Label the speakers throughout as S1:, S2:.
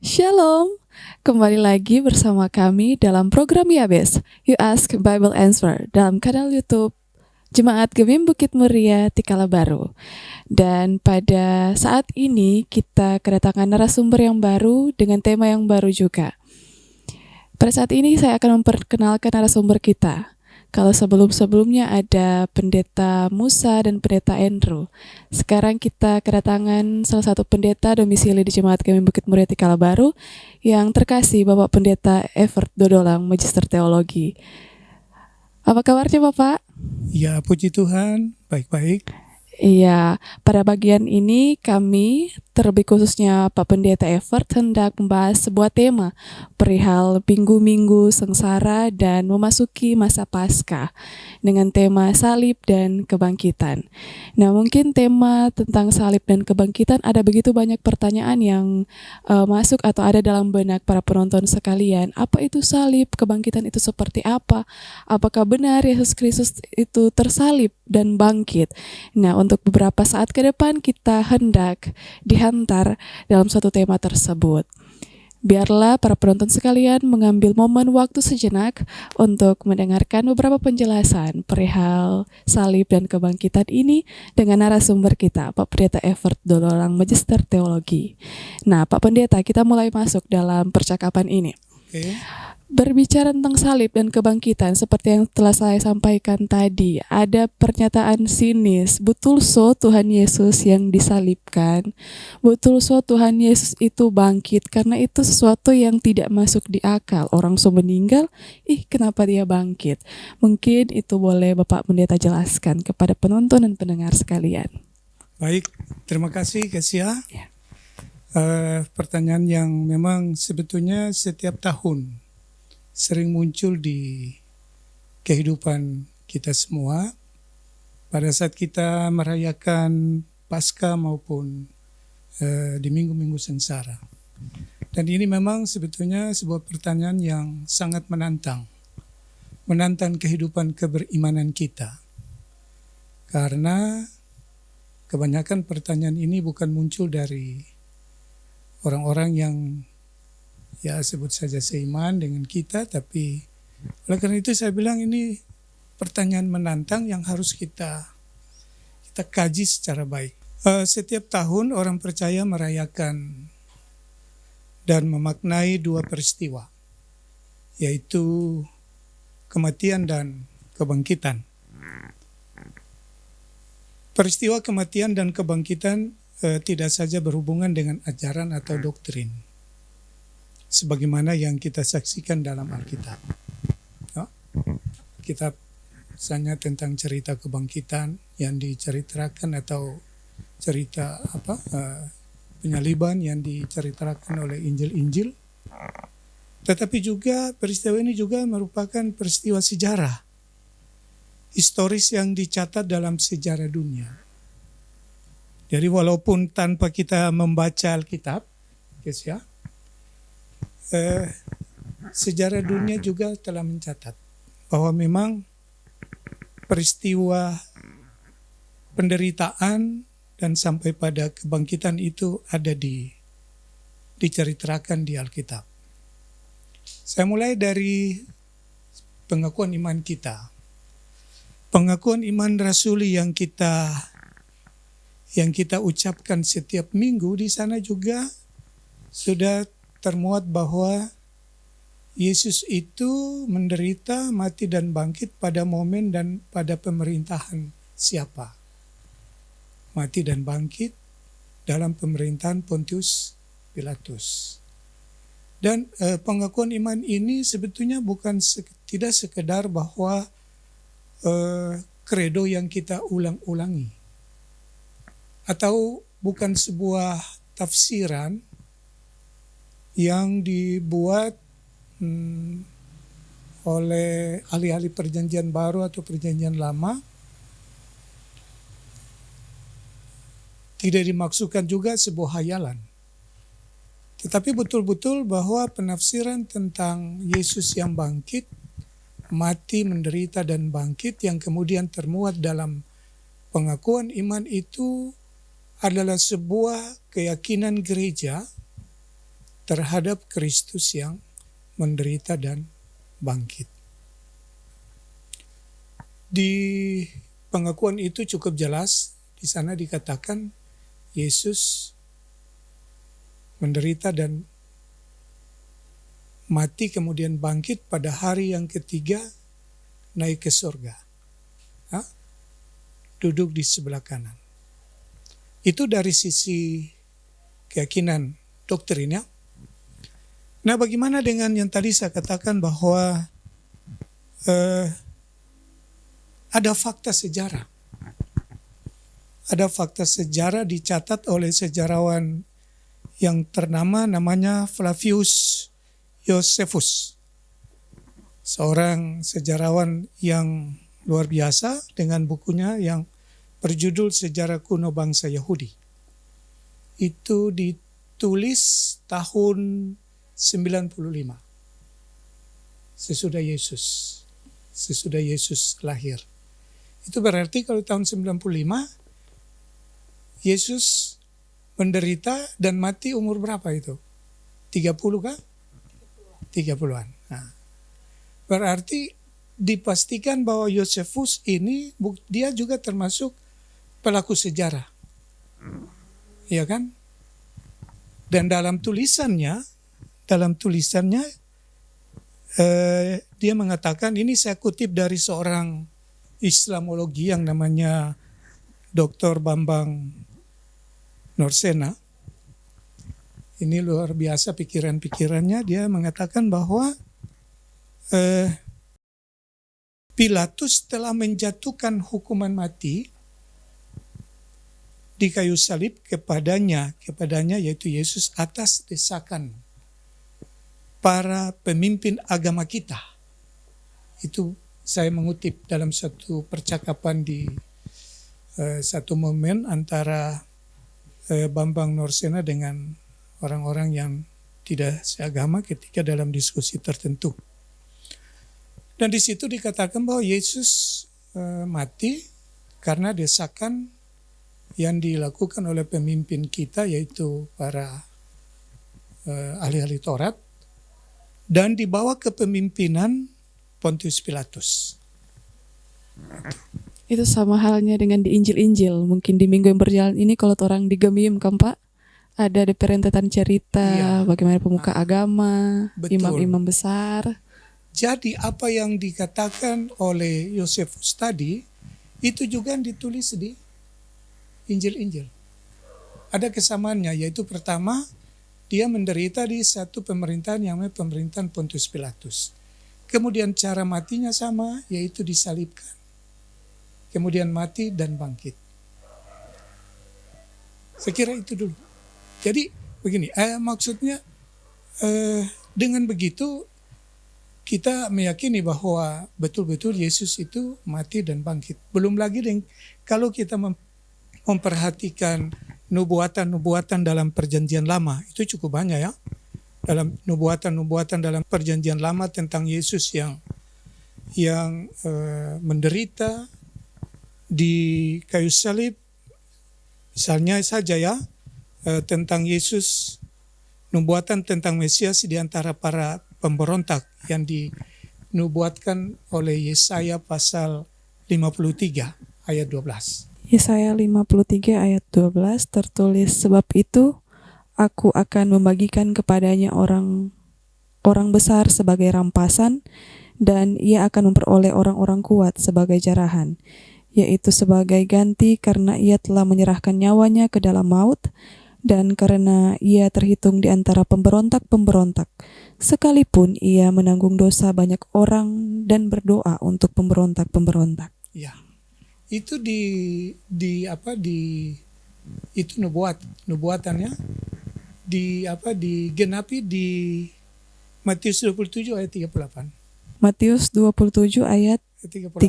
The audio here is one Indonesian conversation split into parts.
S1: Shalom, kembali lagi bersama kami dalam program Yabes, You Ask Bible Answer, dalam kanal YouTube Jemaat Gemim Bukit Muria Tikala Baru. Dan pada saat ini kita kedatangan narasumber yang baru dengan tema yang baru juga. Pada saat ini saya akan memperkenalkan narasumber kita. Kalau sebelum-sebelumnya ada Pendeta Musa dan Pendeta Andrew. Sekarang kita kedatangan salah satu pendeta domisili di Jemaat Gemim Bukit Muria Tikala Baru yang terkasih Bapak Pendeta Evert Dodolang, Magister Teologi. Apa kabarnya Bapak?
S2: Ya, puji Tuhan, baik-baik.
S1: Iya, pada bagian ini kami, terlebih khususnya Pak Pendeta Evert, hendak membahas sebuah tema perihal minggu-minggu sengsara dan memasuki masa Paskah dengan tema salib dan kebangkitan. Nah, mungkin tema tentang salib dan kebangkitan ada begitu banyak pertanyaan yang masuk atau ada dalam benak para penonton sekalian. Apa itu salib? Kebangkitan itu seperti apa? Apakah benar Yesus Kristus itu tersalib dan bangkit? Nah, untuk beberapa saat ke depan kita hendak dihantar dalam satu tema tersebut. Biarlah para penonton sekalian mengambil momen waktu sejenak untuk mendengarkan beberapa penjelasan perihal salib dan kebangkitan ini dengan narasumber kita, Pak Pendeta Evert Dodolang, Magister Teologi. Nah, Pak Pendeta, kita mulai masuk dalam percakapan ini.
S2: Oke.
S1: Berbicara tentang salib dan kebangkitan, seperti yang telah saya sampaikan tadi, ada pernyataan sinis, betul so Tuhan Yesus yang disalibkan, betul so Tuhan Yesus itu bangkit, karena itu sesuatu yang tidak masuk di akal. Orang so meninggal, kenapa dia bangkit? Mungkin itu boleh Bapak Pendeta jelaskan kepada penonton dan pendengar sekalian.
S2: Baik, terima kasih Kesia.
S1: Ya.
S2: Pertanyaan yang memang sebetulnya setiap tahun sering muncul di kehidupan kita semua pada saat kita merayakan Paskah maupun di minggu-minggu sengsara. Dan ini memang sebetulnya sebuah pertanyaan yang sangat menantang kehidupan keberimanan kita. Karena kebanyakan pertanyaan ini bukan muncul dari orang-orang yang ya sebut saja seiman dengan kita, tapi oleh karena itu saya bilang ini pertanyaan menantang yang harus kita kaji secara baik. Setiap tahun orang percaya merayakan dan memaknai dua peristiwa, yaitu kematian dan kebangkitan. Peristiwa kematian dan kebangkitan tidak saja berhubungan dengan ajaran atau doktrin, sebagaimana yang kita saksikan dalam Alkitab. Ya. Alkitab misalnya tentang cerita kebangkitan yang diceritakan atau cerita penyaliban yang diceritakan oleh Injil-Injil. Tetapi juga peristiwa ini juga merupakan peristiwa sejarah historis yang dicatat dalam sejarah dunia. Jadi walaupun tanpa kita membaca Alkitab, guys ya, sejarah dunia juga telah mencatat bahwa memang peristiwa penderitaan dan sampai pada kebangkitan itu ada diceritakan di Alkitab. Saya mulai dari pengakuan iman kita. Pengakuan iman rasuli yang kita ucapkan setiap minggu, di sana juga sudah termuat bahwa Yesus itu menderita, mati dan bangkit pada momen dan pada pemerintahan siapa? Mati dan bangkit dalam pemerintahan Pontius Pilatus. Dan pengakuan iman ini sebetulnya tidak sekedar bahwa kredo yang kita ulang-ulangi, atau bukan sebuah tafsiran yang dibuat oleh ahli-ahli perjanjian baru atau perjanjian lama. Tidak dimaksudkan juga sebuah hayalan, tetapi betul-betul bahwa penafsiran tentang Yesus yang bangkit, mati, menderita dan bangkit yang kemudian termuat dalam pengakuan iman itu adalah sebuah keyakinan gereja terhadap Kristus yang menderita dan bangkit. Di pengakuan itu cukup jelas, di sana dikatakan Yesus menderita dan mati kemudian bangkit pada hari yang ketiga naik ke surga. Duduk di sebelah kanan. Itu dari sisi keyakinan doktrinnya. Nah, bagaimana dengan yang tadi saya katakan bahwa ada fakta sejarah. Ada fakta sejarah dicatat oleh sejarawan yang ternama, namanya Flavius Josephus. Seorang sejarawan yang luar biasa dengan bukunya yang berjudul Sejarah Kuno Bangsa Yahudi. Itu ditulis tahun 95. Sesudah Yesus lahir. Itu berarti kalau tahun 95 Yesus menderita dan mati umur berapa itu? 30 kah? 30-an. Nah, berarti dipastikan bahwa Josephus ini dia juga termasuk pelaku sejarah. Iya kan? Dan dalam tulisannya dia mengatakan, ini saya kutip dari seorang Islamologi yang namanya Dr. Bambang Norsena. Ini luar biasa pikiran-pikirannya. Dia mengatakan bahwa Pilatus telah menjatuhkan hukuman mati di kayu salib kepadanya yaitu Yesus atas desakan para pemimpin agama kita. Itu saya mengutip dalam satu percakapan di satu momen antara Bambang Norsena dengan orang-orang yang tidak seagama ketika dalam diskusi tertentu. Dan di situ dikatakan bahwa Yesus mati karena desakan yang dilakukan oleh pemimpin kita, yaitu para ahli-ahli Taurat, dan dibawa ke pemimpinan Pontius Pilatus.
S1: Itu sama halnya dengan di Injil-Injil. Mungkin di minggu yang berjalan ini kalau orang digemim kan Pak, ada perentetan cerita bagaimana pemuka agama,
S2: Betul.
S1: imam-imam besar.
S2: Jadi apa yang dikatakan oleh Josephus tadi, itu juga yang ditulis di Injil-Injil. Ada kesamaannya, yaitu pertama, dia menderita di satu pemerintahan yang namanya pemerintahan Pontius Pilatus. Kemudian cara matinya sama, yaitu disalibkan. Kemudian mati dan bangkit. Saya kira itu dulu. Jadi begini, maksudnya dengan begitu kita meyakini bahwa betul-betul Yesus itu mati dan bangkit. Belum lagi kalau kita memperhatikan nubuatan-nubuatan dalam perjanjian lama, itu cukup banyak ya. Dalam nubuatan-nubuatan dalam perjanjian lama tentang Yesus yang menderita di kayu salib, misalnya saja ya, tentang Yesus, nubuatan tentang Mesias di antara para pemberontak yang dinubuatkan oleh Yesaya pasal 53 ayat 12.
S1: Yesaya 53 ayat 12 tertulis, sebab itu aku akan membagikan kepadanya orang besar sebagai rampasan, dan ia akan memperoleh orang-orang kuat sebagai jarahan, yaitu sebagai ganti karena ia telah menyerahkan nyawanya ke dalam maut, dan karena ia terhitung di antara pemberontak-pemberontak, sekalipun ia menanggung dosa banyak orang dan berdoa untuk pemberontak-pemberontak.
S2: Ya, itu itu nubuatannya digenapi di Matius 27 ayat 38.
S1: Matius 27 ayat 38.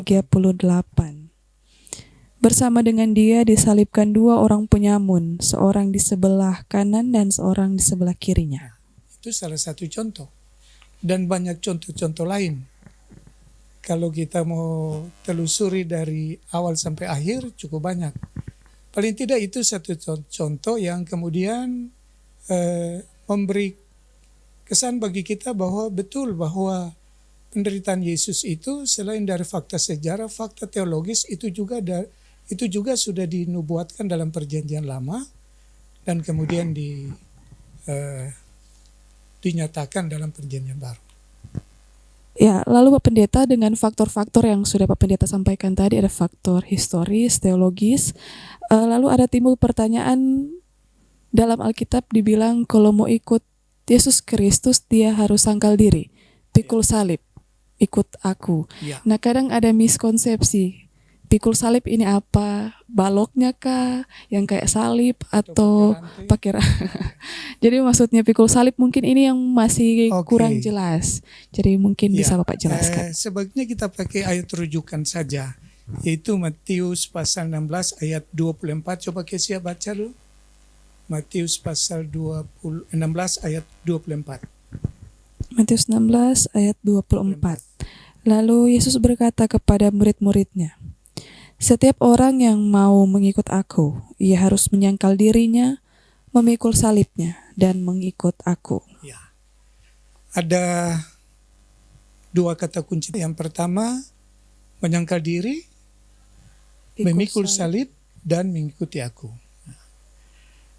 S1: Bersama dengan dia disalibkan dua orang penyamun, seorang di sebelah kanan dan seorang di sebelah kirinya.
S2: Itu salah satu contoh. Dan banyak contoh-contoh lain. Kalau kita mau telusuri dari awal sampai akhir, cukup banyak. Paling tidak itu satu contoh yang kemudian memberi kesan bagi kita bahwa betul bahwa penderitaan Yesus itu selain dari fakta sejarah, fakta teologis itu juga sudah dinubuatkan dalam Perjanjian Lama dan kemudian dinyatakan dalam Perjanjian Baru.
S1: Ya, lalu Pak Pendeta dengan faktor-faktor yang sudah Pak Pendeta sampaikan tadi, ada faktor historis, teologis, lalu ada timbul pertanyaan dalam Alkitab dibilang kalau mau ikut Yesus Kristus dia harus sangkal diri, pikul salib, ikut aku.
S2: Ya.
S1: Nah kadang ada miskonsepsi, pikul salib ini apa? Baloknya kah? Yang kayak salib atau pakai Jadi maksudnya pikul salib mungkin ini yang masih kurang jelas. Jadi mungkin bisa Bapak jelaskan.
S2: Sebaiknya kita pakai ayat rujukan saja, yaitu Matius pasal 16 ayat 24. Coba Kesia baca dulu. Matius pasal 16 ayat 24.
S1: Matius 16 ayat 24. Lalu Yesus berkata kepada murid-muridnya, "Setiap orang yang mau mengikut aku, ia harus menyangkal dirinya, memikul salibnya, dan mengikut aku."
S2: Ya. Ada dua kata kunci. Yang pertama, menyangkal diri, memikul salib, dan mengikuti aku.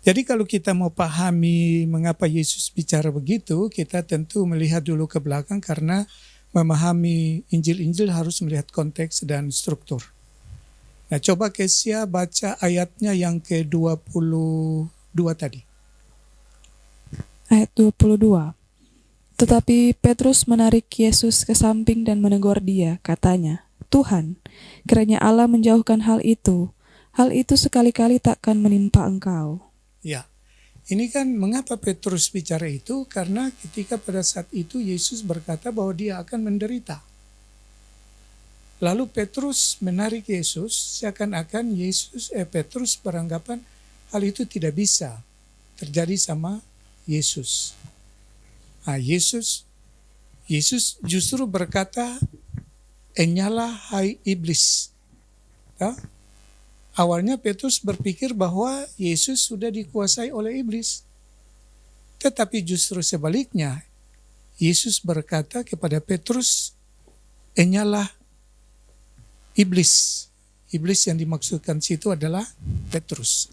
S2: Jadi kalau kita mau pahami mengapa Yesus bicara begitu, kita tentu melihat dulu ke belakang karena memahami Injil-Injil harus melihat konteks dan struktur. Nah, coba Kesia baca ayatnya yang ke-22 tadi.
S1: Ayat 22. Tetapi Petrus menarik Yesus ke samping dan menegur dia, katanya, "Tuhan, kiranya Allah menjauhkan hal itu sekali-kali takkan menimpa engkau."
S2: Ya, ini kan mengapa Petrus bicara itu, karena ketika pada saat itu Yesus berkata bahwa dia akan menderita. Lalu Petrus menarik Yesus, seakan-akan Petrus beranggapan hal itu tidak bisa terjadi sama Yesus. Nah, Yesus justru berkata, "Enyalah hai iblis." Ya? Awalnya Petrus berpikir bahwa Yesus sudah dikuasai oleh iblis. Tetapi justru sebaliknya, Yesus berkata kepada Petrus, "Enyalah iblis." Iblis yang dimaksudkan situ adalah Petrus.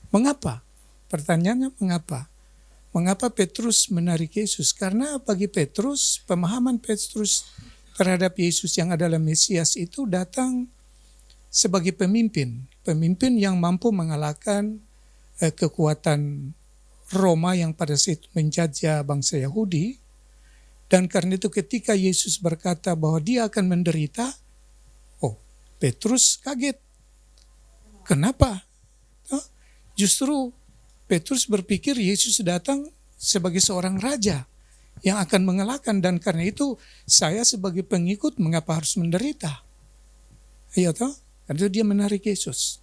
S2: Mengapa? Pertanyaannya mengapa? Mengapa Petrus menarik Yesus? Karena bagi Petrus, pemahaman Petrus terhadap Yesus yang adalah Mesias itu datang sebagai pemimpin yang mampu mengalahkan kekuatan Roma yang pada saat itu menjajah bangsa Yahudi. Dan karena itu ketika Yesus berkata bahwa dia akan menderita, Petrus kaget. Kenapa? Justru Petrus berpikir Yesus datang sebagai seorang raja yang akan mengalahkan, dan karena itu saya sebagai pengikut mengapa harus menderita? Iya toh? Karena itu dia menarik Yesus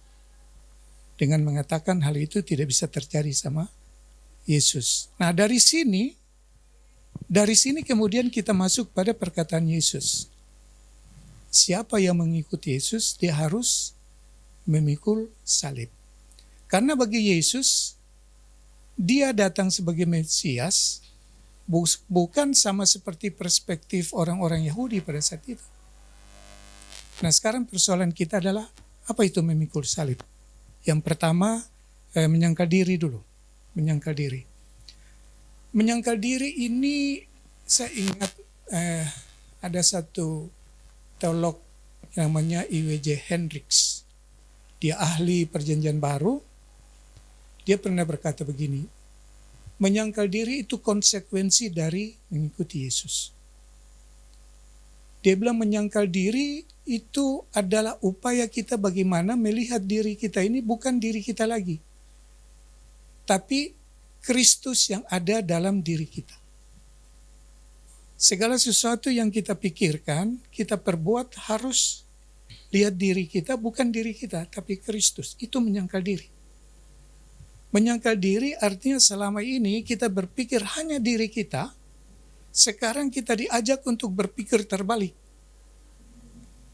S2: dengan mengatakan hal itu tidak bisa terjadi sama Yesus. Nah, dari sini kemudian kita masuk pada perkataan Yesus. Siapa yang mengikuti Yesus, dia harus memikul salib. Karena bagi Yesus, dia datang sebagai Mesias, bukan sama seperti perspektif orang-orang Yahudi pada saat itu. Nah, sekarang persoalan kita adalah apa itu memikul salib? Yang pertama, menyangkal diri dulu. Menyangkal diri. Menyangkal diri ini saya ingat ada satu teolog namanya I.W.J. Hendricks. Dia ahli Perjanjian Baru. Dia pernah berkata begini, menyangkal diri itu konsekuensi dari mengikuti Yesus. Dia bilang menyangkal diri itu adalah upaya kita bagaimana melihat diri kita ini bukan diri kita lagi, tapi Kristus yang ada dalam diri kita. Segala sesuatu yang kita pikirkan, kita perbuat harus lihat diri kita, bukan diri kita, tapi Kristus. Itu menyangkal diri. Menyangkal diri artinya selama ini kita berpikir hanya diri kita, sekarang kita diajak untuk berpikir terbalik.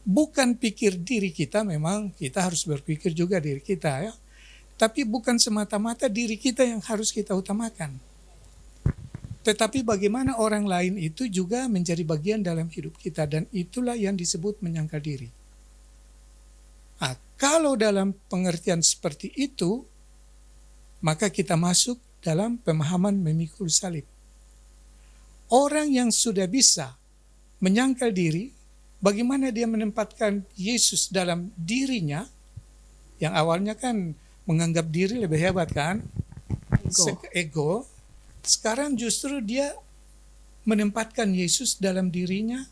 S2: Bukan pikir diri kita, memang kita harus berpikir juga diri kita ya. Tapi bukan semata-mata diri kita yang harus kita utamakan. Tetapi bagaimana orang lain itu juga menjadi bagian dalam hidup kita, dan itulah yang disebut menyangkal diri. Nah, kalau dalam pengertian seperti itu, maka kita masuk dalam pemahaman memikul salib. Orang yang sudah bisa menyangkal diri, bagaimana dia menempatkan Yesus dalam dirinya, yang awalnya kan menganggap diri lebih hebat kan, ego. Sekarang justru dia menempatkan Yesus dalam dirinya,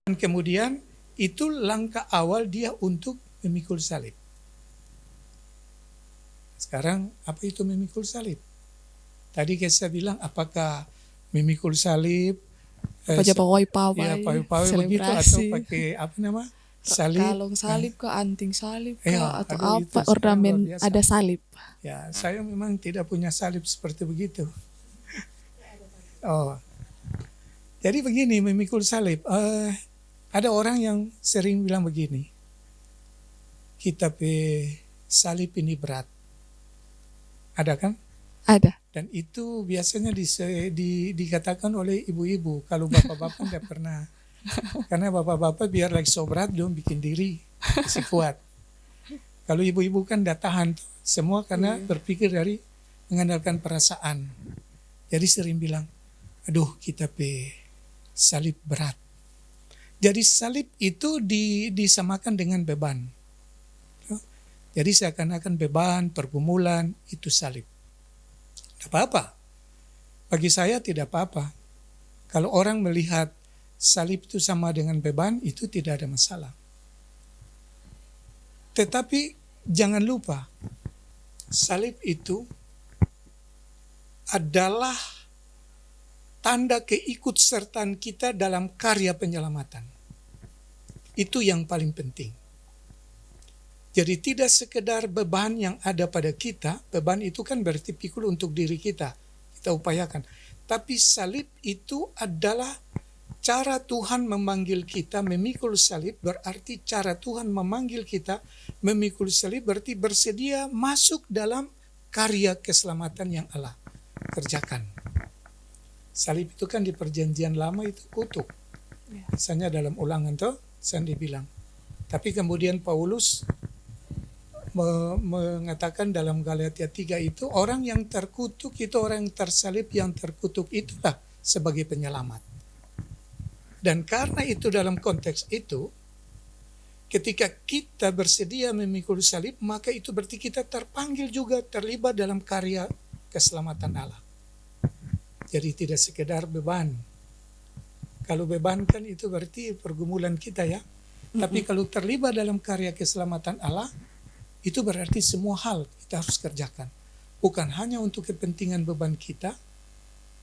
S2: dan kemudian itu langkah awal dia untuk memikul salib. Sekarang apa itu memikul salib? Tadi saya bilang apakah memikul salib
S1: Pakai pawai-pawai,
S2: ya pawai-pawai begitu, atau
S1: selebrasi,
S2: pakai apa nama salib,
S1: kalung salib ke anting salib ke,
S2: Ya,
S1: atau
S2: aduh, itu
S1: apa
S2: sekarang
S1: ornamen
S2: luar biasa.
S1: ada salib.
S2: Ya, saya memang tidak punya salib seperti begitu. Oh, jadi begini memikul salib. Ada orang yang sering bilang begini, kita salib ini berat. Ada kan?
S1: Ada.
S2: Dan itu biasanya dikatakan oleh ibu-ibu. Kalau bapak-bapak tidak pernah. Karena bapak-bapak biar lagi so berat, dong bikin diri masih kuat. Kalau ibu-ibu kan tidak tahan semua karena berpikir dari mengandalkan perasaan. Jadi sering bilang, aduh kita salib berat. Jadi salib itu disamakan dengan beban. Jadi seakan-akan beban, pergumulan, itu salib. Tidak apa-apa. Bagi saya tidak apa-apa. Kalau orang melihat salib itu sama dengan beban, itu tidak ada masalah. Tetapi jangan lupa, salib itu adalah tanda keikutsertaan kita dalam karya penyelamatan. Itu yang paling penting. Jadi tidak sekedar beban yang ada pada kita, beban itu kan berarti pikul untuk diri kita upayakan. Tapi salib itu adalah cara Tuhan memanggil kita memikul salib, berarti cara Tuhan memanggil kita memikul salib, berarti bersedia masuk dalam karya keselamatan yang Allah kerjakan. Salib itu kan di perjanjian lama itu kutuk. Misalnya dalam Ulangan tuh, saya dibilang. Tapi kemudian Paulus mengatakan dalam Galatia 3 itu, orang yang terkutuk itu orang yang tersalib, yang terkutuk itulah sebagai penyelamat. Dan karena itu dalam konteks itu, ketika kita bersedia memikul salib, maka itu berarti kita terpanggil juga terlibat dalam karya keselamatan Allah. Jadi tidak sekedar beban. Kalau beban kan itu berarti pergumulan kita ya. Tapi kalau terlibat dalam karya keselamatan Allah, itu berarti semua hal kita harus kerjakan. Bukan hanya untuk kepentingan beban kita,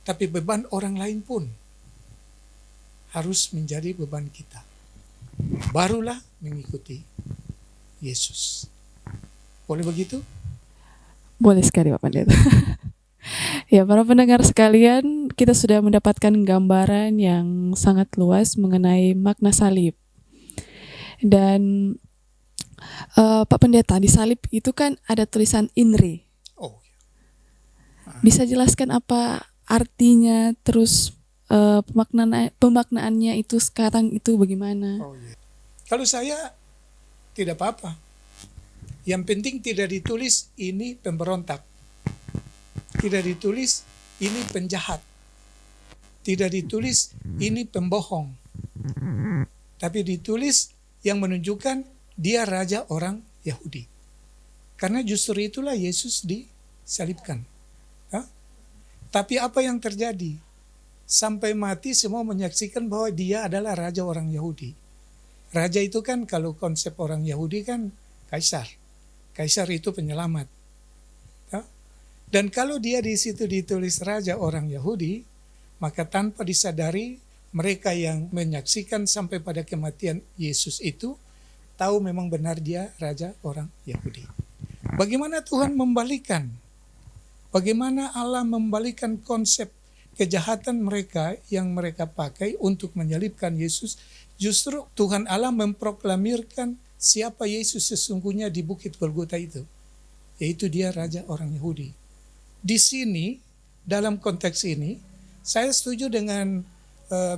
S2: tapi beban orang lain pun harus menjadi beban kita. Barulah mengikuti Yesus. Boleh begitu?
S1: Boleh sekali Pak Pendeta. Ya, para pendengar sekalian, kita sudah mendapatkan gambaran yang sangat luas mengenai makna salib. Dan Pak Pendeta, di salib itu kan ada tulisan INRI.
S2: Oh,
S1: Bisa jelaskan apa artinya, terus pemaknaannya itu sekarang itu bagaimana?
S2: oh iya. Kalau saya tidak apa-apa. Yang penting tidak ditulis ini pemberontak. Tidak ditulis ini penjahat. Tidak ditulis ini pembohong. Tapi ditulis yang menunjukkan dia raja orang Yahudi. Karena justru itulah Yesus disalibkan. Ya? Tapi apa yang terjadi? Sampai mati semua menyaksikan bahwa dia adalah raja orang Yahudi. Raja itu kan kalau konsep orang Yahudi kan kaisar. Kaisar itu penyelamat. Ya? Dan kalau dia di situ ditulis raja orang Yahudi, maka tanpa disadari mereka yang menyaksikan sampai pada kematian Yesus itu tahu memang benar dia raja orang Yahudi. Bagaimana Tuhan membalikan? Bagaimana Allah membalikan konsep kejahatan mereka yang mereka pakai untuk menyalibkan Yesus? Justru Tuhan Allah memproklamirkan siapa Yesus sesungguhnya di Bukit Golgota itu. Yaitu dia raja orang Yahudi. Di sini, dalam konteks ini, Saya setuju dengan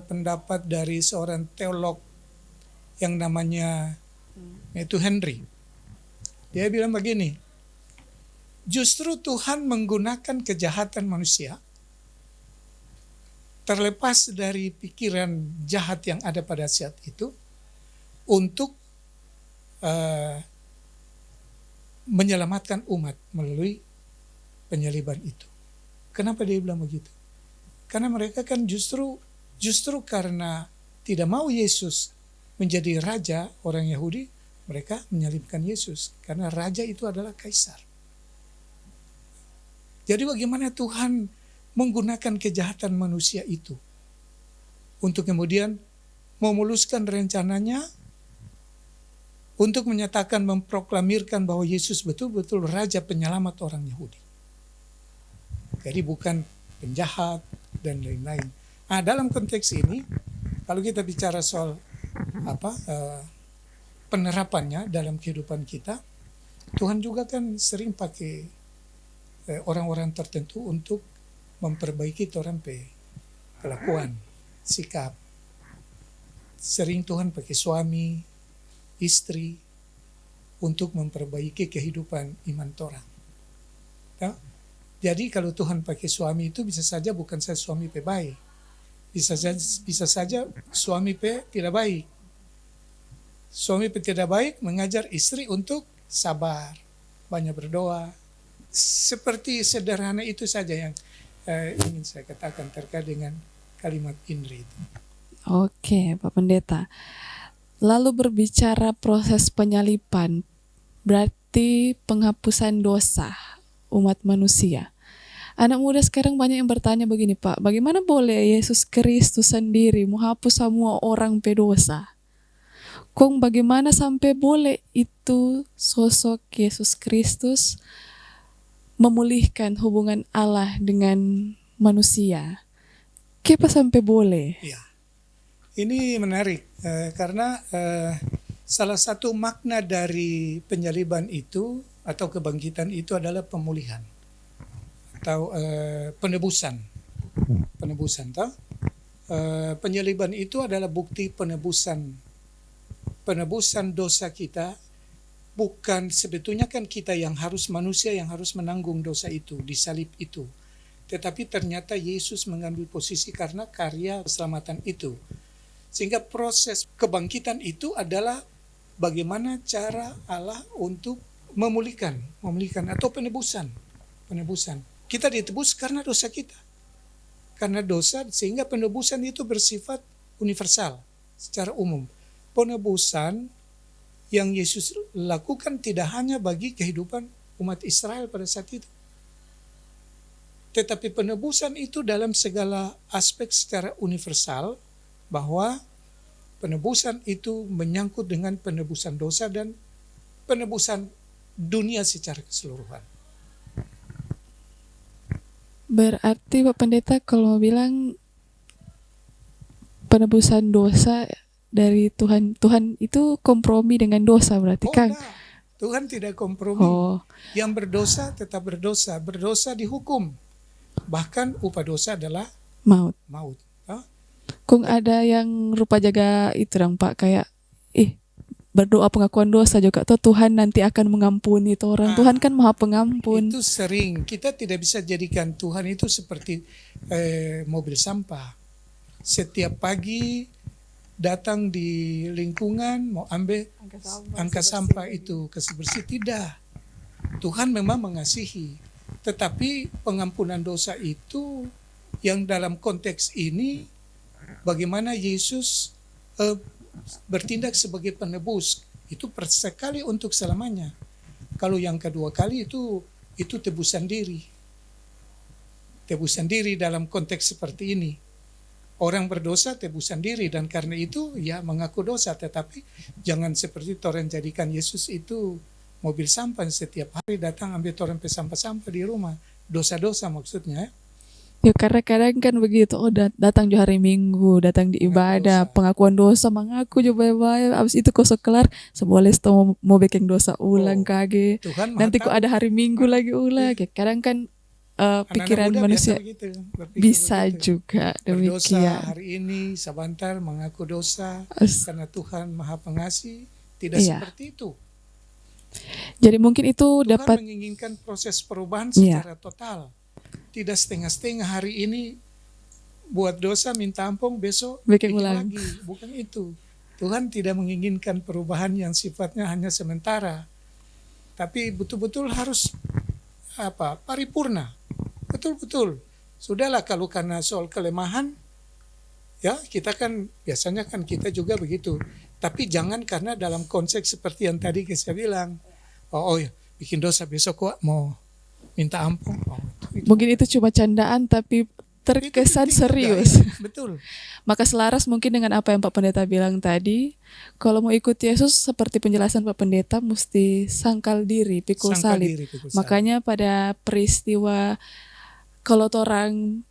S2: pendapat dari seorang teolog yang namanya itu Henry. Dia bilang begini, justru Tuhan menggunakan kejahatan manusia terlepas dari pikiran jahat yang ada pada saat itu untuk menyelamatkan umat melalui penyaliban itu. Kenapa dia bilang begitu? Karena mereka kan justru karena tidak mau Yesus menjadi raja orang Yahudi, mereka menyalibkan Yesus karena raja itu adalah kaisar. Jadi bagaimana Tuhan menggunakan kejahatan manusia itu untuk kemudian memuluskan rencananya untuk menyatakan, memproklamirkan bahwa Yesus betul-betul raja penyelamat orang Yahudi. Jadi bukan penjahat dan lain-lain. Nah, dalam konteks ini, kalau kita bicara soal penerapannya dalam kehidupan kita, Tuhan juga kan sering pakai orang-orang tertentu untuk memperbaiki orang kelakuan, sikap. Sering Tuhan pakai suami, istri untuk memperbaiki kehidupan iman orang. Ya? Jadi kalau Tuhan pakai suami itu bisa saja bukan saja suami baik, bisa saja suami tidak baik. Suami tidak baik mengajar istri untuk sabar, banyak berdoa. Seperti sederhana itu saja yang ingin saya katakan terkait dengan kalimat Indri itu.
S1: Oke, Pak Pendeta. Lalu berbicara proses penyaliban, berarti penghapusan dosa umat manusia. Anak muda sekarang banyak yang bertanya begini, Pak, bagaimana boleh Yesus Kristus sendiri menghapus semua orang pedosa? Kong bagaimana sampai boleh itu sosok Yesus Kristus memulihkan hubungan Allah dengan manusia? Kenapa sampai boleh?
S2: Ya. Ini menarik karena salah satu makna dari penyaliban itu atau kebangkitan itu adalah pemulihan atau penebusan. Penyaliban itu adalah bukti penebusan dosa kita. Bukan sebetulnya kan kita yang harus, manusia yang harus menanggung dosa itu, disalib itu. Tetapi ternyata Yesus mengambil posisi karena karya keselamatan itu. Sehingga proses kebangkitan itu adalah bagaimana cara Allah untuk memulihkan atau penebusan. Kita ditebus karena dosa kita. Karena dosa, sehingga penebusan itu bersifat universal, secara umum. Penebusan yang Yesus lakukan tidak hanya bagi kehidupan umat Israel pada saat itu. Tetapi penebusan itu dalam segala aspek secara universal, bahwa penebusan itu menyangkut dengan penebusan dosa dan penebusan dunia secara keseluruhan.
S1: Berarti Pak Pendeta kalau bilang penebusan dosa dari Tuhan itu kompromi dengan dosa berarti kan?
S2: Nah, Tuhan tidak kompromi. Yang berdosa tetap berdosa dihukum. Bahkan upah dosa adalah maut.
S1: Kung ada yang rupa jaga itu dong Pak, kayak berdoa pengakuan dosa juga tuh Tuhan nanti akan mengampuni itu orang. Tuhan kan Maha Pengampun.
S2: Itu sering kita tidak bisa jadikan Tuhan itu seperti mobil sampah. Setiap pagi datang di lingkungan mau ambil angka sampah itu kasih bersih. Tidak. Tuhan memang mengasihi, tetapi pengampunan dosa itu yang dalam konteks ini bagaimana Yesus bertindak sebagai penebus itu sekali untuk selamanya. Kalau yang kedua kali itu tebusan diri. Tebusan diri dalam konteks seperti ini. Orang berdosa tebusan diri dan karena itu ya mengaku dosa, tetapi jangan seperti orang jadikan Yesus itu mobil sampah setiap hari datang ambil orang sampah-sampah di rumah. Dosa-dosa maksudnya.
S1: Ya karena kadang kan begitu, datang di hari Minggu, datang di ibadah, pengakuan dosa, mengaku juga baik, abis itu kosok kelar, seboleh mau bikin dosa ulang kage. Nanti kok ada hari Minggu lagi ulang, ya kadang kan pikiran
S2: Anak-anak muda biasa
S1: manusia.
S2: begitu, berpikir
S1: Bisa
S2: begitu.
S1: juga
S2: Berdosa
S1: demikian.
S2: hari ini, sebentar mengaku dosa
S1: As-
S2: karena Tuhan Maha Pengasih. Tidak
S1: Iya.
S2: seperti itu.
S1: Jadi mungkin itu
S2: Tuhan
S1: dapat,
S2: menginginkan proses perubahan
S1: ya,
S2: secara total. Tidak setengah-setengah, hari ini buat dosa minta ampun, besok
S1: bikin
S2: bikin
S1: ulang.
S2: lagi. Bukan itu. Tuhan tidak menginginkan perubahan yang sifatnya hanya sementara. Tapi betul-betul harus paripurna. Betul-betul. Sudahlah kalau karena soal kelemahan, ya kita kan biasanya kan kita juga begitu. Tapi jangan karena dalam konteks seperti yang tadi saya bilang, ya, bikin dosa besok kok mau minta ampun.
S1: Mungkin itu cuma candaan tapi terkesan
S2: penting juga,
S1: serius.
S2: ya. Betul.
S1: Maka selaras mungkin dengan apa yang Pak Pendeta bilang tadi, kalau mau ikut Yesus seperti penjelasan Pak Pendeta mesti sangkal diri, pikul
S2: Sangkal
S1: salib.
S2: diri, pikul salib.
S1: Makanya pada peristiwa kalau orang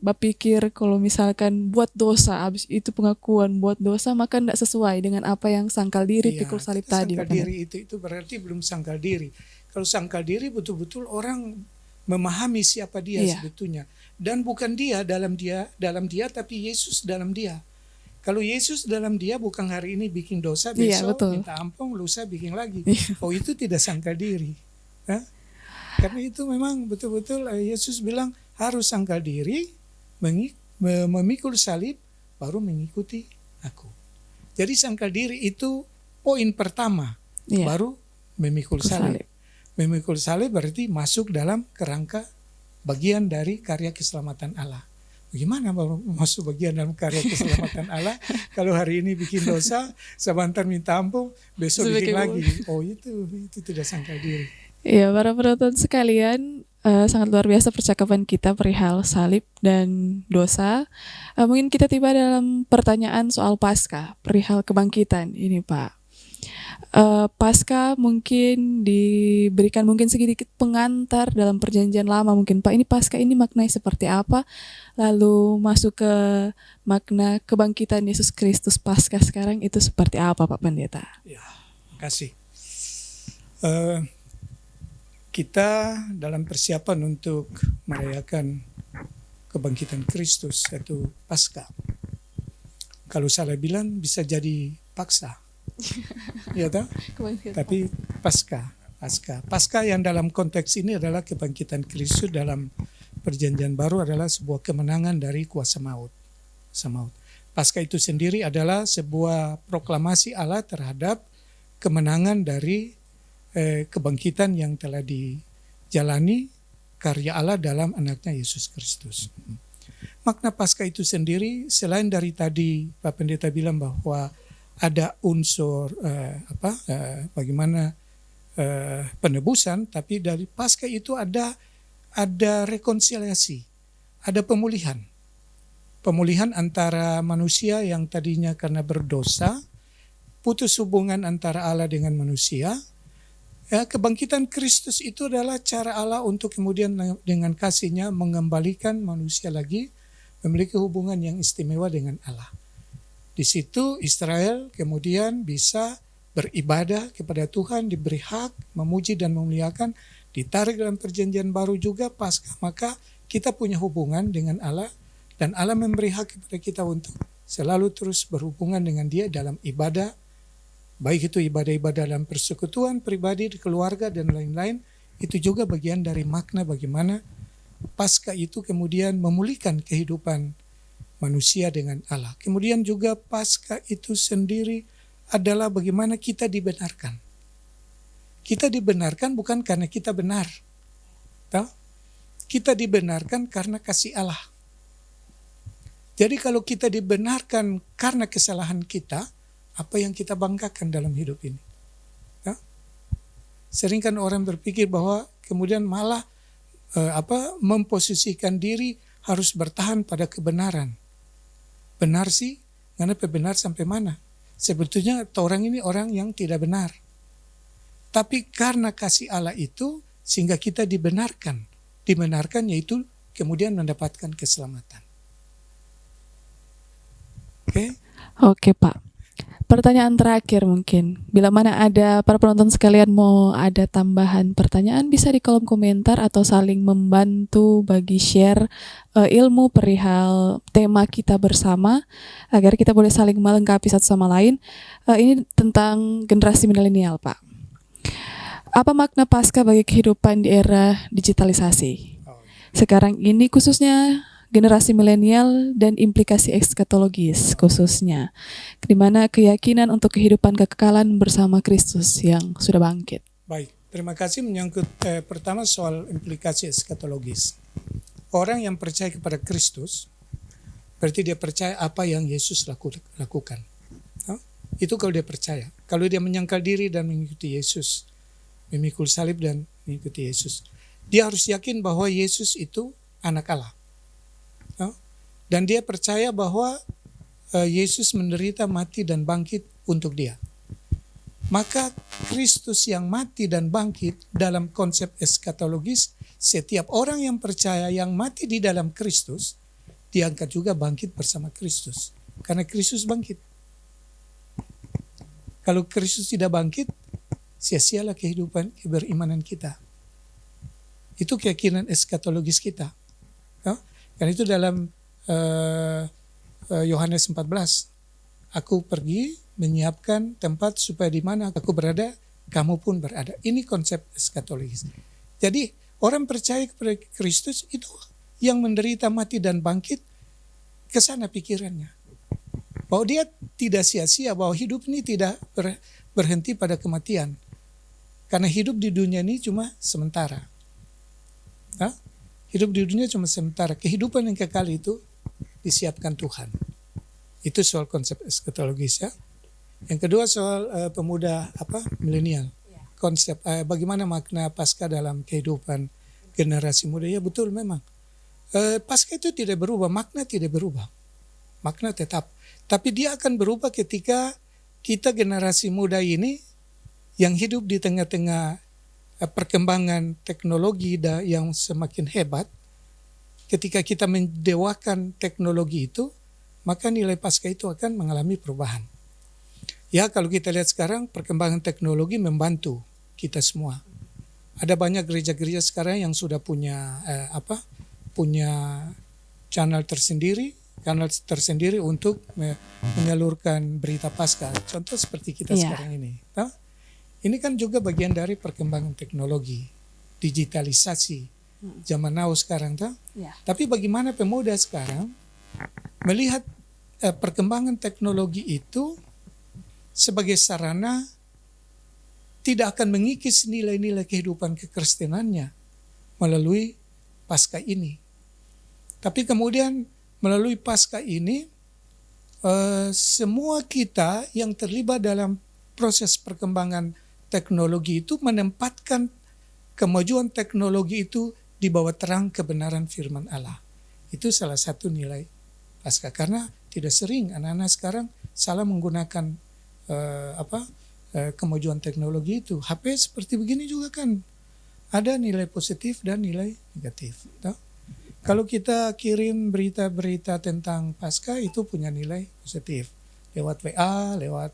S1: berpikir kalau misalkan buat dosa, habis itu pengakuan buat dosa, maka tidak sesuai dengan apa yang sangkal diri, pikul salib tadi.
S2: Sangkal diri itu berarti belum sangkal diri. Kalau sangkal diri betul-betul orang memahami siapa dia sebetulnya. Dan bukan dia dalam dia, tapi Yesus dalam dia. Kalau Yesus dalam dia bukan hari ini bikin dosa, besok minta ampun, lusa bikin lagi. Itu tidak sangkal diri. Karena itu memang betul-betul Yesus bilang harus sangkal diri, memikul salib, baru mengikuti aku. Jadi sangkal diri itu poin pertama, baru memikul salib. Memikul salib berarti masuk dalam kerangka bagian dari karya keselamatan Allah. Bagaimana baru masuk bagian dalam karya keselamatan Allah? Kalau hari ini bikin dosa, sebentar minta ampun, besok bikin lagi. Itu tidak sangkal diri.
S1: Ya, para penonton sekalian, sangat luar biasa percakapan kita perihal salib dan dosa. Mungkin kita tiba dalam pertanyaan soal Paskah, perihal kebangkitan ini Pak. Paskah mungkin diberikan mungkin sedikit pengantar dalam perjanjian lama mungkin Pak. Ini Paskah ini maknanya seperti apa? Lalu masuk ke makna kebangkitan Yesus Kristus Paskah sekarang itu seperti apa Pak Pendeta?
S2: Ya, makasih. Kita dalam persiapan untuk merayakan kebangkitan Kristus yaitu Paskah. Kalau salah bilang bisa jadi paksa. Ya toh? Tapi Paskah yang dalam konteks ini adalah kebangkitan Kristus dalam perjanjian baru adalah sebuah kemenangan dari kuasa maut. Paskah itu sendiri adalah sebuah proklamasi Allah terhadap kemenangan dari kebangkitan yang telah dijalani karya Allah dalam anaknya Yesus Kristus. Makna Paskah itu sendiri selain dari tadi Pak Pendeta bilang bahwa ada unsur bagaimana penebusan, tapi dari Paskah itu ada rekonsiliasi, ada pemulihan antara manusia yang tadinya karena berdosa, putus hubungan antara Allah dengan manusia. Kebangkitan Kristus itu adalah cara Allah untuk kemudian dengan kasih-Nya mengembalikan manusia lagi memiliki hubungan yang istimewa dengan Allah. Di situ Israel kemudian bisa beribadah kepada Tuhan, diberi hak, memuji dan memuliakan, ditarik dalam perjanjian baru juga Paskah. Maka kita punya hubungan dengan Allah dan Allah memberi hak kepada kita untuk selalu terus berhubungan dengan Dia dalam ibadah, baik itu ibadah-ibadah dalam persekutuan, pribadi, di keluarga dan lain-lain. Itu juga bagian dari makna bagaimana Paskah itu kemudian memulihkan kehidupan manusia dengan Allah. Kemudian juga Paskah itu sendiri adalah bagaimana kita dibenarkan. Kita dibenarkan bukan karena kita benar. Kita dibenarkan karena kasih Allah. Jadi kalau kita dibenarkan karena kesalahan kita, apa yang kita banggakan dalam hidup ini? Sering kan orang berpikir bahwa kemudian malah memposisikan diri harus bertahan pada kebenaran. Benar sih, karena benar sampai mana? Sebetulnya orang ini orang yang tidak benar. Tapi karena kasih Allah itu, sehingga kita dibenarkan. Dibenarkan yaitu kemudian mendapatkan keselamatan. Oke?
S1: Oke Pak. Pertanyaan terakhir mungkin, bila mana ada para penonton sekalian mau ada tambahan pertanyaan bisa di kolom komentar atau saling membantu bagi share ilmu perihal tema kita bersama agar kita boleh saling melengkapi satu sama lain. Ini tentang generasi milenial, Pak. Apa makna Paskah bagi kehidupan di era digitalisasi? Sekarang ini khususnya generasi milenial dan implikasi eskatologis khususnya, di mana keyakinan untuk kehidupan kekekalan bersama Kristus yang sudah bangkit.
S2: Baik, terima kasih menyangkut pertama soal implikasi eskatologis. Orang yang percaya kepada Kristus, berarti dia percaya apa yang Yesus lakukan. Itu kalau dia percaya. Kalau dia menyangkal diri dan mengikuti Yesus, memikul salib dan mengikuti Yesus, dia harus yakin bahwa Yesus itu anak Allah. Dan dia percaya bahwa Yesus menderita, mati, dan bangkit untuk dia. Maka Kristus yang mati dan bangkit dalam konsep eskatologis, setiap orang yang percaya yang mati di dalam Kristus, diangkat juga bangkit bersama Kristus. Karena Kristus bangkit. Kalau Kristus tidak bangkit, sia-sialah kehidupan berimanan kita. Itu keyakinan eskatologis kita. Dan itu dalam Yohanes 14, aku pergi menyiapkan tempat supaya di mana aku berada, kamu pun berada. Ini konsep eskatologis. Jadi orang percaya kepada Kristus itu yang menderita, mati, dan bangkit, ke sana pikirannya. Bahwa dia tidak sia-sia, bahwa hidup ini tidak berhenti pada kematian. Karena hidup di dunia ini cuma sementara. Hidup di dunia cuma sementara. Kehidupan yang kekal itu disiapkan Tuhan. Itu soal konsep eskatologis ya. Yang kedua soal pemuda milenial. Konsep bagaimana makna Paskah dalam kehidupan generasi muda. Ya betul memang. Paskah itu tidak berubah, makna tidak berubah. Makna tetap. Tapi dia akan berubah ketika kita generasi muda ini yang hidup di tengah-tengah perkembangan teknologi yang semakin hebat. Ketika kita mendewakan teknologi itu, maka nilai Paskah itu akan mengalami perubahan. Ya, kalau kita lihat sekarang perkembangan teknologi membantu kita semua. Ada banyak gereja-gereja sekarang yang sudah punya channel tersendiri untuk menyalurkan berita Paskah. Contoh seperti kita sekarang ini. Ini kan juga bagian dari perkembangan teknologi, digitalisasi zaman now sekarang. Tapi bagaimana pemuda sekarang melihat perkembangan teknologi itu sebagai sarana tidak akan mengikis nilai-nilai kehidupan kekristenannya melalui Paskah ini. Tapi kemudian melalui Paskah ini semua kita yang terlibat dalam proses perkembangan teknologi itu menempatkan kemajuan teknologi itu di bawah terang kebenaran firman Allah. Itu salah satu nilai Paskah. Karena tidak sering anak-anak sekarang salah menggunakan kemajuan teknologi itu. HP seperti begini juga kan ada nilai positif dan nilai negatif. Kalau kita kirim berita-berita tentang Paskah itu punya nilai positif lewat WA, lewat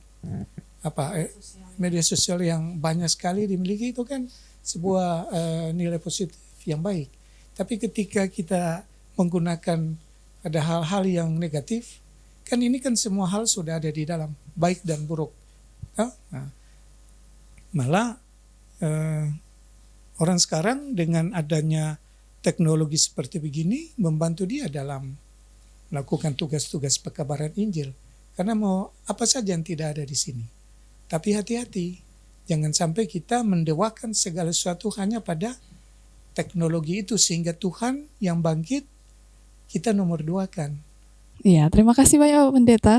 S2: media sosial yang banyak sekali dimiliki, itu kan sebuah nilai positif yang baik. Tapi ketika kita menggunakan pada hal-hal yang negatif, kan ini kan semua hal sudah ada di dalam, baik dan buruk. Malah orang sekarang dengan adanya teknologi seperti begini membantu dia dalam melakukan tugas-tugas pekabaran Injil. Karena mau apa saja yang tidak ada di sini. Tapi hati-hati, jangan sampai kita mendewakan segala sesuatu hanya pada teknologi itu, sehingga Tuhan yang bangkit kita nomor 2-kan.
S1: Iya, terima kasih banyak Pak Pendeta.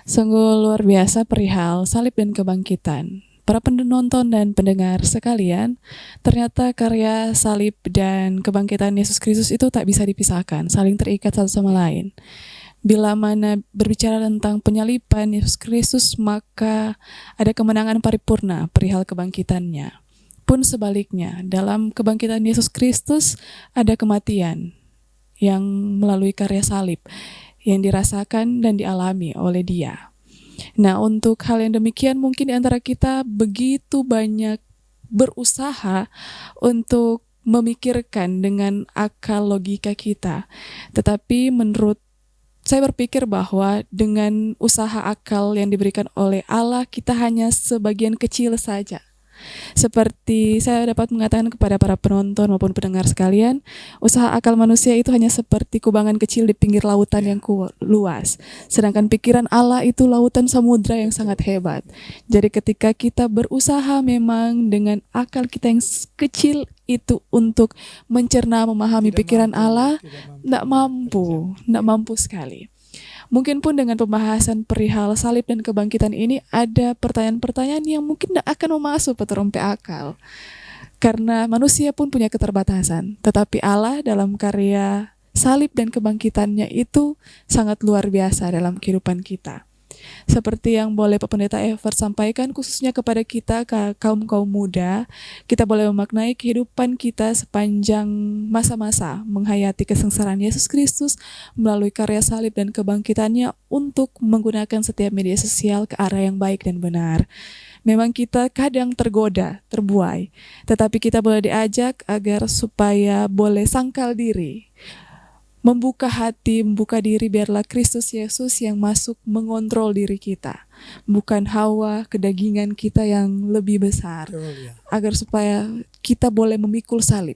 S1: Sungguh luar biasa perihal salib dan kebangkitan. Para penonton dan pendengar sekalian, ternyata karya salib dan kebangkitan Yesus Kristus itu tak bisa dipisahkan, saling terikat satu sama lain. Bila mana berbicara tentang penyaliban Yesus Kristus, maka ada kemenangan paripurna perihal kebangkitannya. Pun sebaliknya, dalam kebangkitan Yesus Kristus ada kematian yang melalui karya salib yang dirasakan dan dialami oleh Dia. Nah, untuk hal yang demikian mungkin di antara kita begitu banyak berusaha untuk memikirkan dengan akal logika kita. Tetapi saya berpikir bahwa dengan usaha akal yang diberikan oleh Allah, kita hanya sebagian kecil saja. Seperti saya dapat mengatakan kepada para penonton maupun pendengar sekalian, usaha akal manusia itu hanya seperti kubangan kecil di pinggir lautan yang luas. Sedangkan pikiran Allah itu lautan samudra yang sangat hebat. Jadi ketika kita berusaha memang dengan akal kita yang kecil itu untuk mencerna, memahami pikiran Allah, tidak mampu sekali. Mungkin pun dengan pembahasan perihal salib dan kebangkitan ini ada pertanyaan-pertanyaan yang mungkin tidak akan masuk peterompe akal. Karena manusia pun punya keterbatasan. Tetapi Allah dalam karya salib dan kebangkitannya itu sangat luar biasa dalam kehidupan kita. Seperti yang boleh Pak Pendeta Evert sampaikan khususnya kepada kita kaum-kaum muda, kita boleh memaknai kehidupan kita sepanjang masa-masa menghayati kesengsaraan Yesus Kristus melalui karya salib dan kebangkitannya untuk menggunakan setiap media sosial ke arah yang baik dan benar. Memang kita kadang tergoda, terbuai, tetapi kita boleh diajak agar supaya boleh sangkal diri, membuka hati, membuka diri, biarlah Kristus Yesus yang masuk mengontrol diri kita. Bukan hawa kedagingan kita yang lebih besar. Agar supaya kita boleh memikul salib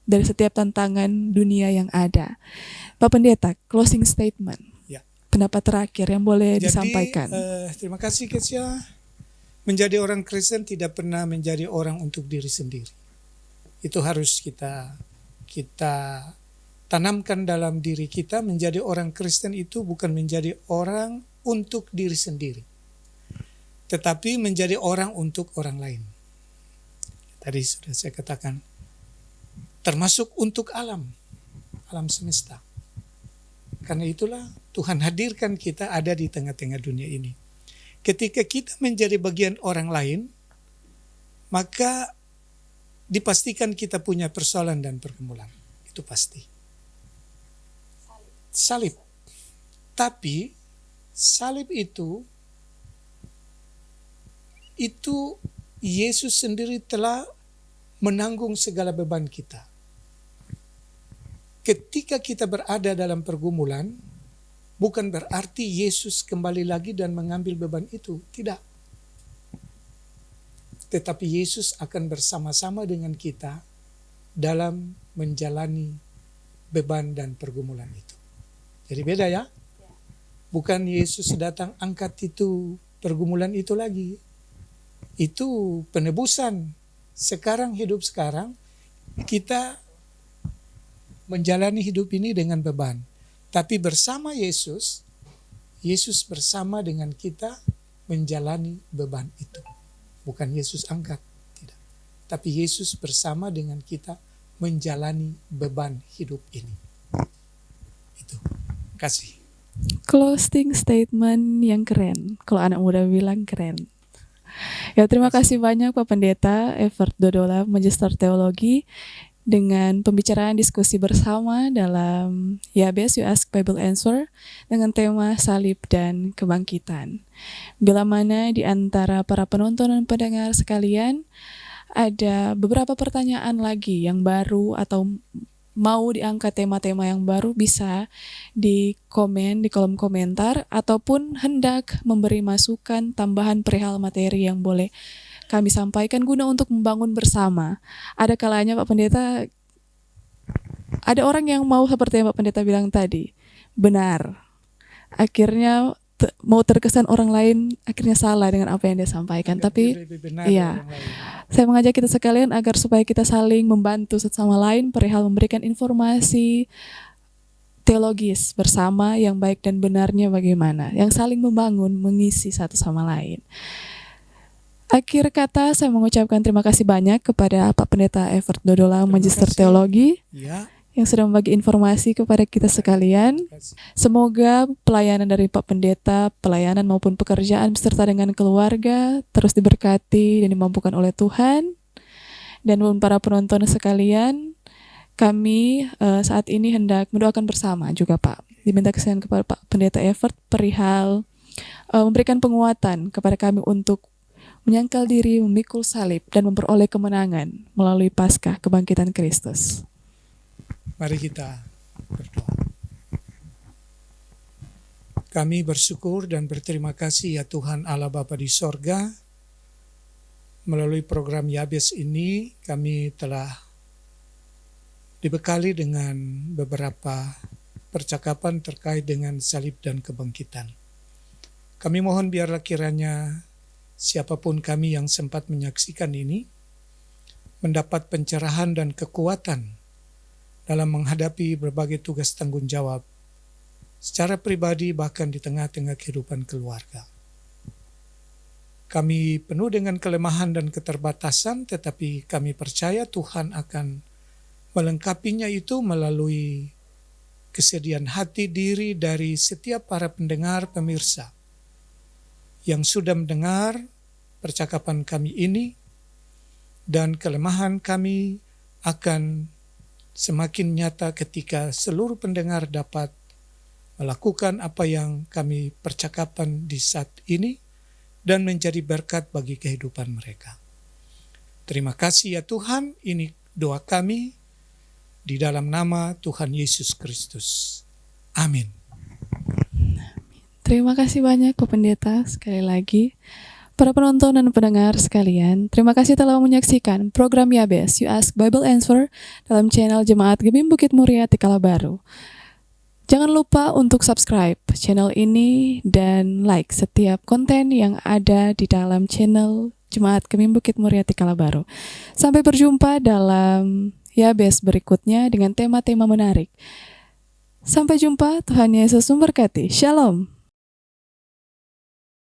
S1: dari setiap tantangan dunia yang ada. Pak Pendeta, closing statement.
S2: Ya.
S1: Pendapat terakhir yang boleh disampaikan.
S2: Terima kasih Kesia. Menjadi orang Kristen tidak pernah menjadi orang untuk diri sendiri. Itu harus kita tanamkan dalam diri kita. Menjadi orang Kristen itu bukan menjadi orang untuk diri sendiri, tetapi menjadi orang untuk orang lain. Tadi sudah saya katakan, termasuk untuk alam semesta. Karena itulah Tuhan hadirkan kita ada di tengah-tengah dunia ini. Ketika kita menjadi bagian orang lain, maka dipastikan kita punya persoalan dan pergumulan. Itu pasti. Salib. Tapi salib itu Yesus sendiri telah menanggung segala beban kita. Ketika kita berada dalam pergumulan, bukan berarti Yesus kembali lagi dan mengambil beban itu. Tidak. Tetapi Yesus akan bersama-sama dengan kita dalam menjalani beban dan pergumulan itu. Jadi beda ya. Bukan Yesus datang angkat itu pergumulan itu lagi. Itu penebusan. Hidup sekarang kita menjalani hidup ini dengan beban. Tapi bersama Yesus bersama dengan kita menjalani beban itu. Bukan Yesus angkat, tidak. Tapi Yesus bersama dengan kita menjalani beban hidup ini. Itu. Kasih.
S1: Closing statement yang keren. Kalau anak muda bilang keren. Ya, terima kasih banyak Pak Pendeta Evert Dodola, Magister Teologi, dengan pembicaraan diskusi bersama dalam YABS You Ask Bible Answer dengan tema salib dan kebangkitan. Bila mana di antara para penonton dan pendengar sekalian ada beberapa pertanyaan lagi yang baru atau mau diangkat tema-tema yang baru, bisa di komen di kolom komentar ataupun hendak memberi masukan tambahan perihal materi yang boleh kami sampaikan guna untuk membangun bersama. Ada kalanya Pak Pendeta, ada orang yang mau seperti yang Pak Pendeta bilang tadi, benar. Akhirnya mau terkesan orang lain, akhirnya salah dengan apa yang dia sampaikan. Tapi iya, saya mengajak kita sekalian agar supaya kita saling membantu satu sama lain perihal memberikan informasi teologis bersama yang baik dan benarnya bagaimana, yang saling membangun, mengisi satu sama lain. Akhir kata, saya mengucapkan terima kasih banyak kepada Pak Pendeta Evert Dodola, Magister Teologi, yang sudah membagi informasi kepada kita sekalian. Semoga pelayanan dari Pak Pendeta, pelayanan maupun pekerjaan beserta dengan keluarga terus diberkati dan dimampukan oleh Tuhan. Dan para penonton sekalian, kami saat ini hendak mendoakan bersama juga Pak. Diminta kesediaan kepada Pak Pendeta Evert perihal memberikan penguatan kepada kami untuk menyangkal diri, memikul salib, dan memperoleh kemenangan melalui Paskah kebangkitan Kristus.
S2: Mari kita berdoa. Kami bersyukur dan berterima kasih ya Tuhan Allah Bapa di sorga. Melalui program Yabes ini kami telah dibekali dengan beberapa percakapan terkait dengan salib dan kebangkitan. Kami mohon biarlah kiranya siapapun kami yang sempat menyaksikan ini mendapat pencerahan dan kekuatan dalam menghadapi berbagai tugas tanggung jawab secara pribadi bahkan di tengah-tengah kehidupan keluarga. Kami penuh dengan kelemahan dan keterbatasan, tetapi kami percaya Tuhan akan melengkapinya itu melalui kesediaan hati diri dari setiap para pendengar pemirsa yang sudah mendengar percakapan kami ini, dan kelemahan kami akan semakin nyata ketika seluruh pendengar dapat melakukan apa yang kami percakapan di saat ini dan menjadi berkat bagi kehidupan mereka. Terima kasih ya Tuhan, ini doa kami di dalam nama Tuhan Yesus Kristus. Amin.
S1: Terima kasih banyak Pak Pendeta sekali lagi. Para penonton dan pendengar sekalian, terima kasih telah menyaksikan program Yabes, You Ask Bible Answer dalam channel Jemaat Gemim Bukit Muria Tikala Baru. Jangan lupa untuk subscribe channel ini dan like setiap konten yang ada di dalam channel Jemaat Gemim Bukit Muria Tikala Baru. Sampai berjumpa dalam Yabes berikutnya dengan tema-tema menarik. Sampai jumpa, Tuhan Yesus memberkati. Shalom.